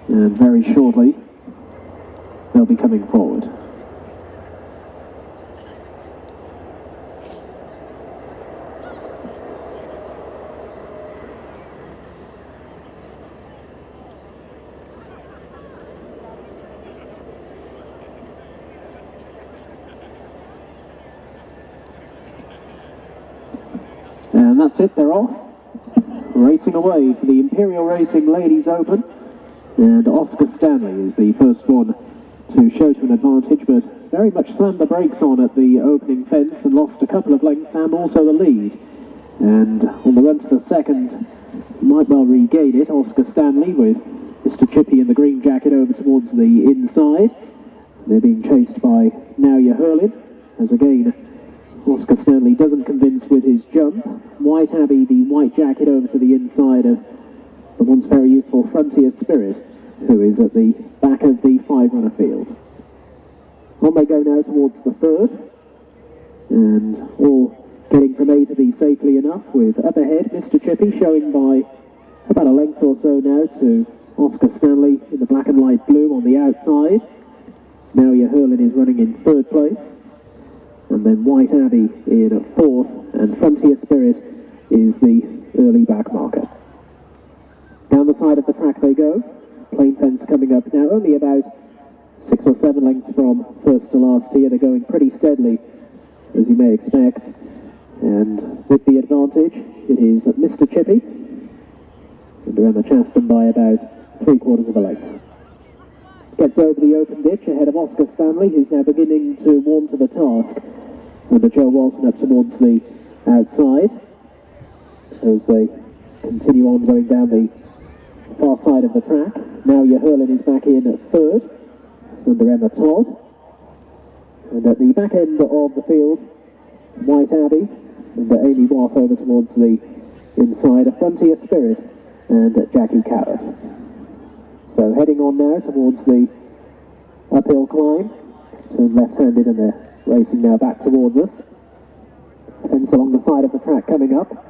and very shortly they'll be coming forward. And that's it, they're off, racing away for the Imperial Racing Ladies Open, and Oscar Stanley is the first one to show to an advantage, but very much slammed the brakes on at the opening fence and lost a couple of lengths and also the lead. And on the run to the second, might well regain it, Oscar Stanley, with Mr. Chippy in the green jacket over towards the inside. They're being chased by Now You're Hurling, as again Oscar Stanley doesn't convince with his jump. White Abbey, the white jacket, over to the inside of the once very useful Frontier Spirit, who is at the back of the five-runner field. On they go now towards the third, and all getting from A to B safely enough, with up ahead Mr. Chippy showing by about a length or so now to Oscar Stanley in the black and light blue on the outside. Now You're Hurling is running in third place, and then White Abbey in at fourth, and Frontier Spirit is the early back marker. Down the side of the track they go, plain fence coming up now, only about 6 or 7 lengths from first to last here. They're going pretty steadily, as you may expect, and with the advantage it is Mr. Chippy, under Emma Chaston by about 3/4 of a length. Gets over the open ditch ahead of Oscar Stanley, who's now beginning to warm to the task, under Joe Walton up towards the outside, as they continue on going down the far side of the track. Now You're Hurling is back in at third, under Emma Todd, and at the back end of the field, White Abbey under Amy Waff over towards the inside of Frontier Spirit and Jackie Carrot. So heading on now towards the uphill climb, turn left-handed, and they're racing now back towards us. Fence along the side of the track coming up.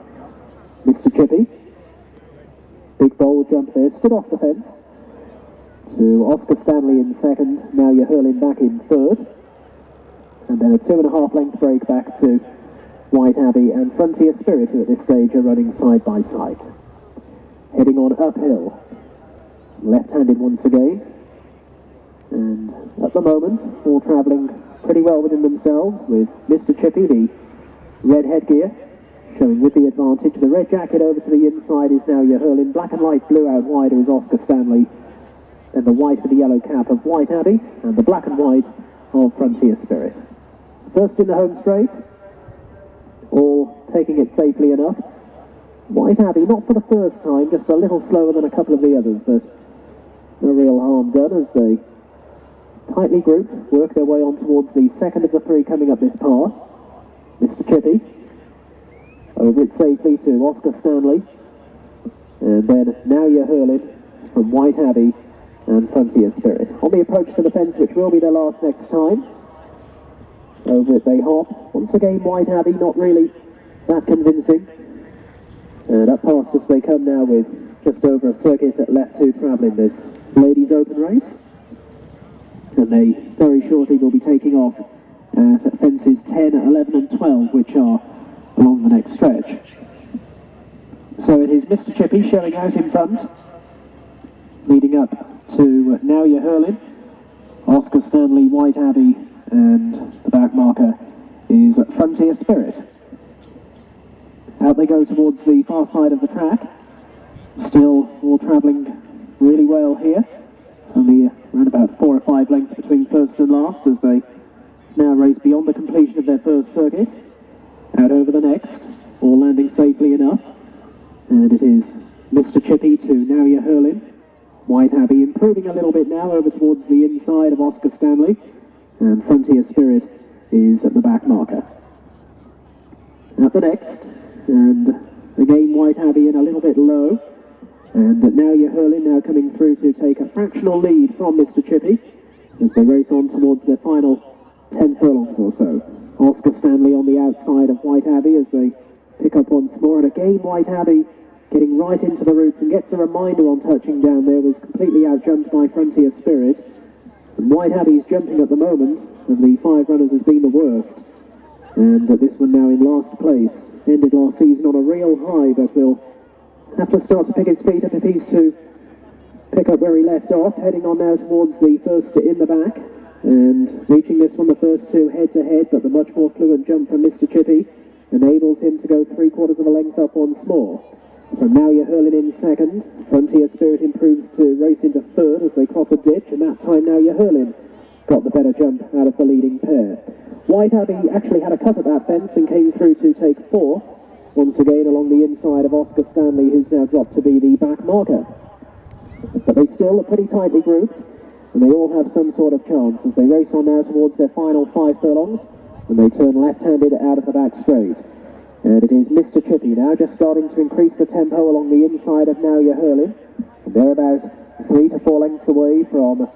Mr. Chippy, big bold jump there, stood off the fence to Oscar Stanley in second. Now You're Hurling back in third, and then a 2.5 length break back to White Abbey and Frontier Spirit, who at this stage are running side by side. Heading on uphill, left-handed once again, and at the moment all travelling pretty well within themselves, with Mr. Chippy, the red headgear, showing with the advantage. The red jacket over to the inside is Now You're Hurling. Black and light blue out wider is Oscar Stanley. Then the white with the yellow cap of White Abbey, and the black and white of Frontier Spirit. First in the home straight, all taking it safely enough. White Abbey, not for the first time, just a little slower than a couple of the others, but no real harm done as they tightly grouped work their way on towards the second of the three coming up this part. Mr. Chippy over it safely to Oscar Stanley, and then Now You're Hurling from White Abbey and Frontier Spirit. On the approach to the fence, which will be their last next time, over it they hop. Once again White Abbey not really that convincing, and up past us they come now with just over a circuit at left 2 travelling this Ladies Open race, and they very shortly will be taking off at fences 10, 11 and 12, which are along the next stretch. So it is Mr. Chippy showing out in front, leading up to Now You're Hurling. Oscar Stanley, White Abbey, and the back marker is Frontier Spirit. Out they go towards the far side of the track, still all travelling really well here, only around about 4 or 5 lengths between first and last as they now race beyond the completion of their first circuit, out over the next, all landing safely enough, and it is Mr. Chippy to Now You're Hurling. White Abbey improving a little bit now over towards the inside of Oscar Stanley, and Frontier Spirit is at the back marker. At the next, and again White Abbey in a little bit low, and Now You're Hurling now coming through to take a fractional lead from Mr. Chippy as they race on towards their final 10 furlongs or so. Oscar Stanley on the outside of White Abbey as they pick up once more, and again White Abbey getting right into the roots and gets a reminder on touching down there, was completely outjumped by Frontier Spirit. And White Abbey's jumping at the moment, and the 5 runners has been the worst. And this one now in last place. Ended last season on a real high, but will have to start to pick his feet up if he's to pick up where he left off. Heading on now towards the first in the back, and reaching this one, the first 2 head-to-head, but the much more fluent jump from Mr. Chippy enables him to go 3/4 of a length up once more. From Now You're Hurling in second, Frontier Spirit improves to race into third as they cross a ditch, and that time Now You're Hurling got the better jump out of the leading pair. White Abbey actually had a cut at that fence and came through to take 4th, once again along the inside of Oscar Stanley, who's now dropped to be the back marker. But they still are pretty tightly grouped, and they all have some sort of chance as they race on now towards their final 5 furlongs, and they turn left-handed out of the back straight. And it is Mr. Chippy now just starting to increase the tempo along the inside of Now You're Hurling. And they're about 3 to 4 lengths away from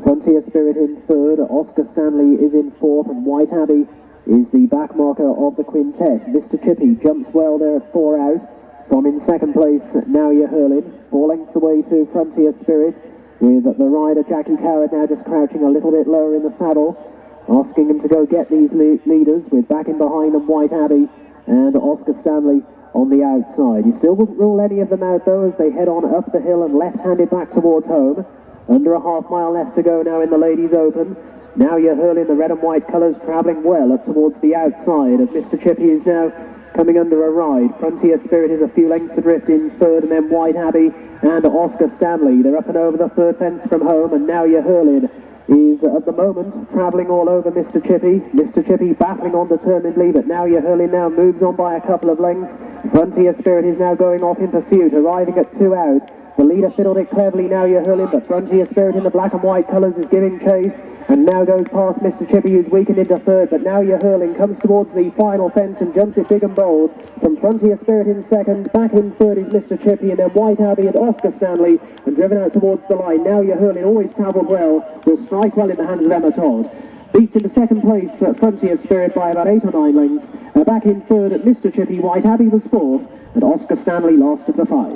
Frontier Spirit in third, Oscar Stanley is in 4th, and White Abbey is the back marker of the quintet. Mr. Chippy jumps well there at 4 out. From in second place, Now You're Hurling, 4 lengths away to Frontier Spirit, with the rider Jackie Coward now just crouching a little bit lower in the saddle, asking him to go get these leaders, with back in behind them White Abbey and Oscar Stanley on the outside. You still wouldn't rule any of them out though as they head on up the hill and left-handed back towards home. Under a half-mile left to go now in the Ladies Open. Now You're Hurling, the red and white colours travelling well up towards the outside of Mr. Chippy, is now coming under a ride. Frontier Spirit is a few lengths adrift in third, and then White Abbey and Oscar Stanley. They're up and over the third fence from home, and Now You're Hurling is at the moment travelling all over Mr. Chippy. Mr. Chippy battling on determinedly, but Now You're Hurling now moves on by a couple of lengths. Frontier Spirit is now going off in pursuit, arriving at 2 out. The leader fiddled it cleverly, Now You're Hurling, but Frontier Spirit in the black and white colours is giving chase, and now goes past Mr. Chippy, who's weakened into third, but Now You're Hurling comes towards the final fence and jumps it big and bold. From Frontier Spirit in second, back in third is Mr. Chippy, and then White Abbey and Oscar Stanley, and driven out towards the line. Now You're Hurling, always travelled well, will strike well in the hands of Emma Todd. Beats into second place Frontier Spirit by about 8 or 9 lengths. Back in third, Mr. Chippy, White Abbey was 4th, and Oscar Stanley last of the 5.